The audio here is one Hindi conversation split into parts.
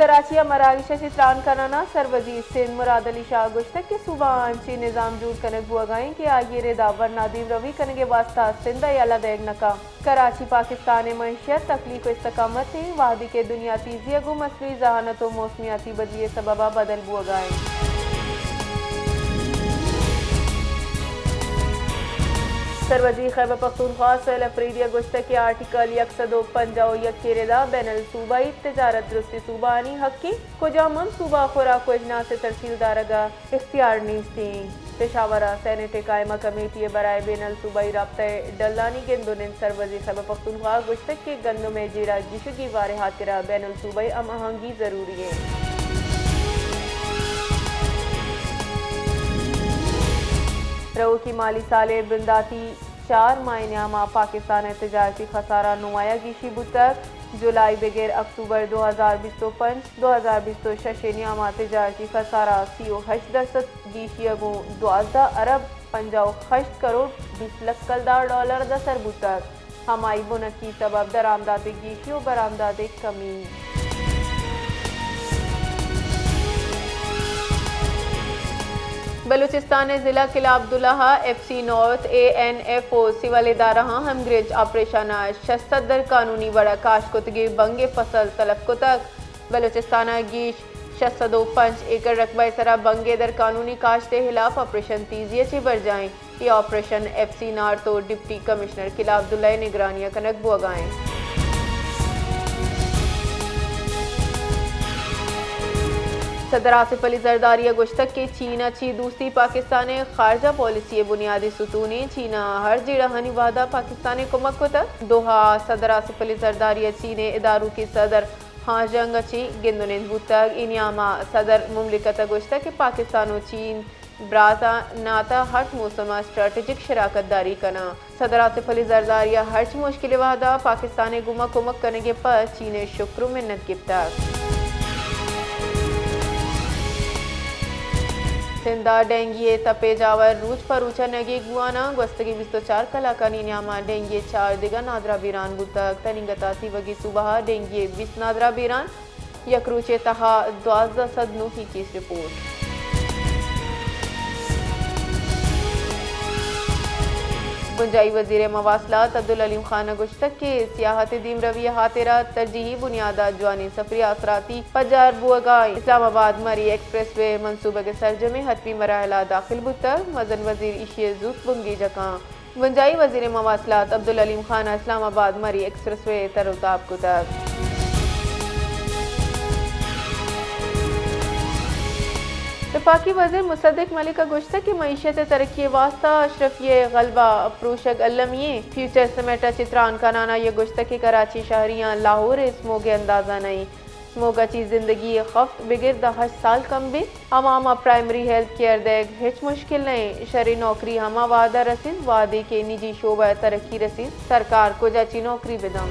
कराची मरागिश चित्रान कराना सरवजीर सिंध मुराद अली शाह गुश्तक के सुबह ची निज़ाम जूर कनक बुआ गाएं कि आगे रेदावर नादिम रवी कनगे वास्ता सिंध याला देग नका कराची पाकिस्तान मईशत तकलीफ इस्तकामत थी वादी के दुनिया तीजिया गु मसली जहानत मौसमियाती बदलिए सबबा बदल बुआ गाएं। सरवजी खैबर पख्तूनख्वा सैल अफरीदिया गुश्तक के आर्टिकल 150 के रेदा बैनल सूबाई तजारत दुरुस्ती सूबानी हकी कुजामन सूबा खुराक अजना से तहसीलदारगा इख्तियार नीस्ती पेशावरा सैनेट कायमा कमेटी बराए बैनल सूबाई राब्ता डल्लानी गेंदोनिन सरवजी खैबर पख्तूनख्वा गुश्तक के गंदों में जीरा गिशुगी वारे हाथिरा बैनल सूबाई अमहंगी जरूरी है। रऊ की माली साले बिंदाती 4 मायनामा पाकिस्तान तजारती खसारा नुमाया गिशी बुतक जुलाई बगैर अक्टूबर 2025 नियामा तजारती खसारा 38% गिशियगो 12 अरब 55 करोड़ 20 लाख $कलदार द सर बुतक हमाई बुनक की सबब दरामदात गिशी और बरामदात कमी। बलूचिस्तान जिला Killa Abdullah FC north ANFO civil इदारा हमग्रेज ऑपरेशन शस्तर कानूनी बड़ा काशकुतगी बंगे फसल तलब को तक बलूचिस्तान गीश 605 एकड़ रकबा सरा बंगे दर कानूनी काश के खिलाफ ऑपरेशन तीजिए ची बढ़ जाएं। ये ऑपरेशन FC नार तो डिप्टी कमिश्नर किला अब्दुल्ला निगरानिया कनक बुआगाएं। सदर आसिफ अली जरदारी गुश्तक के चीना ची दूसरी पाकिस्तान खारजा पॉलिसी बुनियादी सुतून चीना हर जिड़हनी वादा पाकिस्तान कुमक को तक दोहा सदर आसिफ अली जरदारी चीन इदारू की सदर हाँ जंग ची गिंदुनिन बुतक इनियामा सदर मुमलिकत गुश्तक के पाकिस्तान चीन ब्राजा नाता हर मौसम स्ट्रेटेजिक शराकत दारी कना सदर आसिफ अली जरदारिया हर मुश्किल वादा पाकिस्तान गुमा कुमक करने के पर चीन शुक्र मिन्नत गिफ्ता सिंधा डेंगी तपे जावर रूज फरूचा नगी गुआना गस्तगी 24 कलाकानी न्यामा डेंगी 4 दिगा नादरा बीरान बुतक तनिंगताती वगी सुबह डेंगी 20 नादरा बीरान यकरूचे तहा 12 सदनों की चीज रिपोर्ट। गुंजाई वजीर मवासलात अब्दुल अलीम खान गुश्तक के सियाहत दीम रवी हाथिरा तरजीही बुनियादा जवानी सफरी असराती पजार बुआगा इस्लामाबाद मरी एक्सप्रेस वे मनसूबे के सरजमे हतमी मराहला दाखिल बुतर मजन वजीर इशिय जूत बुंगी जका गुंजाई वजीर मवासलात अब्दुल अलीम खान इस्लामाबाद मरी एक्सप्रेस वे तरुताब कुतक वफाकी वज़ीर मुसद्दिक मलिक का गुश्तक की मईशत तरक्की वास्ता अशरफिय गलबा प्रोशक अल्लमिये फ्यूचर समेटा चित्रान का नाना ये गुश्तक की कराची शहरियाँ लाहौर स्मोगे अंदाजा नहीं स्मोगा ची जिंदगी खफ्त बिगिर 10 साल कम भी अमामा प्राइमरी हेल्थ केयर देग हिच मुश्किल नहीं शरी नौकरी हमा वादा रसीद वादे के निजी शोबा तरक्की रसीद सरकार को जाची नौकरी बिदम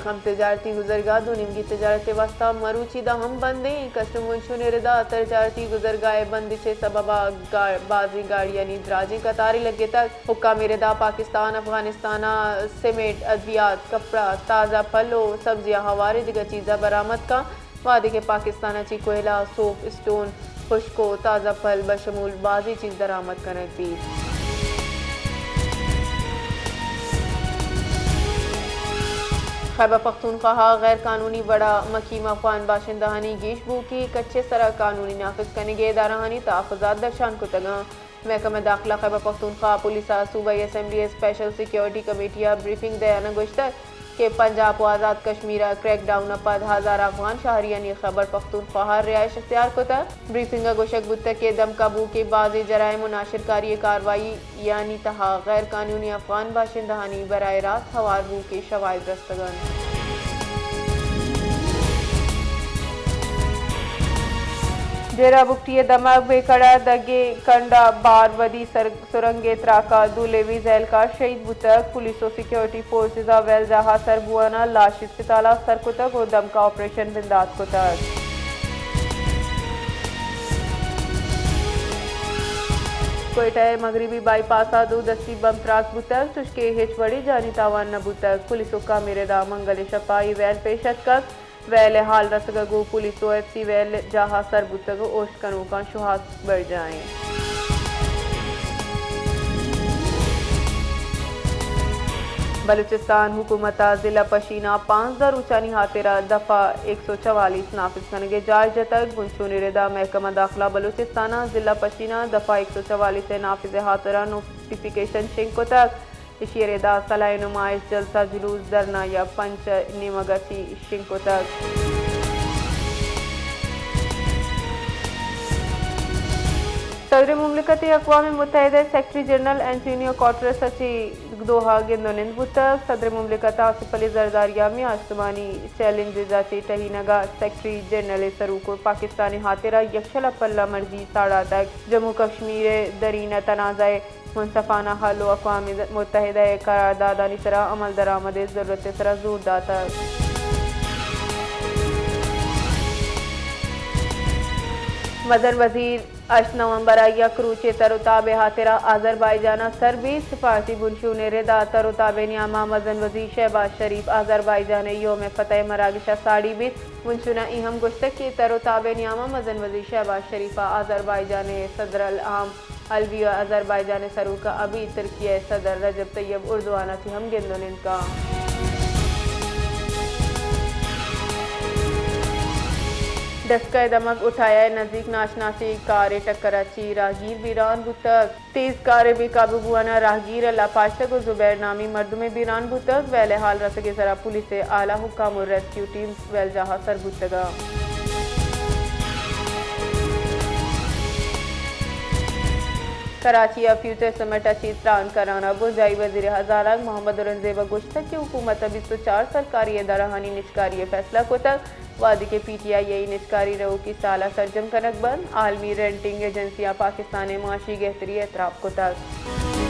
हम तजारती गुजरगा दुनिम की तजारत वास्ता मरूचीदा हम बंदे कस्टमर निरदा तजारती गुजरगाए बंदिशे सबबा बाजी गाड़ियानी द्राजे कतारी लगे तक हुक्का मेरेदा पाकिस्तान अफगानिस्तान सीमेंट अद्वियात कपड़ा ताज़ा फलो सब्जियां हवारे दिगा चीज़ा बरामद का वादे के पाकिस्तान ची कोयला सोप स्टोन खुशको ताज़ा फल बशमूल बाजी चीज़ दरामद करने थी। खैबर पख्तूनख्वा गैर कानूनी बड़ा मकीम अफगान बाशिंदहानी गेशबू की कच्चे सरा कानूनी नाफिज करने के दाराहानी तहफ़्फ़ुज़ात दर्शान को तगा महकमा दाखिला खैबर पख्तूनख्वा पुलिस सूबाई असम्बली स्पेशल सिक्योरिटी कमेटिया ब्रीफिंग दयाना गुश्तर के पंजाब व आज़ाद कश्मीर क्रैकडाउन पद हजार अफगान शहरियानी खैबर पख्तूनख्वा रिहाइश अख्तियार को तक ब्रीफिंग गोशक बुत के दम काबू के बाज़ जराए मुनाशिरकारी कार्रवाई यानी तहा गैर कानूनी अफगान बाशिंदहानी बराए रास्त हवारू के शवाहिद रस्तगन डेरा बुकटिया दमाग बेकड़ा दगे कंडा बार वदी सुरंगे त्राका दूलेवी जैल का शहीद बुतक पुलिस और सिक्योरिटी फोर्सेज वेल जहा सरबुआना लाश इस्पताला सरकुतक और दम का ऑपरेशन बिंदात को तक कोयटा मगरबी बाईपास दो दस्ती बम त्रास बुतक चुशके हेच बड़ी जानी तावान न बुतक पुलिस का मेरेदा मंगल शपाई वैल पेशत कक वैल हाल रसगो पुलिस OFC वैल जहा सर बुतक ओश कनू का शुहास बढ़ जाएं। बलूचिस्तान हुकूमत जिला पशीना 5000 ऊंचानी हाथेरा दफा 144 नाफिज करेंगे जायज तक बुंशू निरेदा महकमा दाखिला बलूचिस्तान जिला पशीना दफा 144 से नाफिज हाथेरा नोटिफिकेशन शिंको तक इशीरेदा सलाह नुमाइश जलसा जुलूस धरना या पंच निमगसी शिंको तक। सदर मुमलिकत अक़वाम मुत्तहिदा सेक्रेटरी जनरल एंटोनियो गुतेरेस अची दोहा गिंदोनिंद बुतक सदर मुमलिकत आसिफ अली जरदारिया में आसमानी चैलेंज जाची टही नगा सेक्रेटरी जनरल सरूको पाकिस्तानी हाथेरा यक्षला पल्ला मर्जी साड़ा तक जम्मू कश्मीर दरीन तनाज़ाए मुनसफाना हल अक़वाम मुत्तहिदा करारदादा निसरा अमल दरामद ज़रूरत सरा जोर दाता। मदन वजीर 8 नवंबर या क्रूचे तरोताबे हाथेरा आज़रबाईजाना सरबी सिफारती बुनशू ने रेदा तरोताबे नियामा मदन वजीर शहबाज शरीफ आज़रबाईजान योम फतेह मरागिशा साड़ी बीस बुनशुना इहम गुश्तक की तरोताबे नियामा मदन वजीर शहबाज शरीफा आज़रबाईजान सदर अल आम अलविया आज़रबाईजान सरूका अभी तुर्की सदर रजब तैयब उर्दवाना थी हम गिंदोनिन का। दस्का दमक उठाया नजदीक नाशनासी कारे टक्कराची राहगीर बीरान बुतक तेज कारे बेकाबू बुआना राहगीर लापाश्तक और जुबैर नामी मर्दों में बीरान बुतक वैल हाल रसगे जरा पुलिस से आला हुक्काम और रेस्क्यू टीम वैल जहा सर बुतगा। कराची फ्यूचर समिट अची त्रान कराना बुजाई वजीर हजारा मोहम्मद औरंगजेब गुश्तक की हुकूमत 24 सरकारी इदाराहानी निचकारी फैसला को तक वादी के PTI यही निचकारी रहो की साला सरजम कनक बंद आलमी रेंटिंग एजेंसियां पाकिस्तान माशी गहतरी एतराब को तक।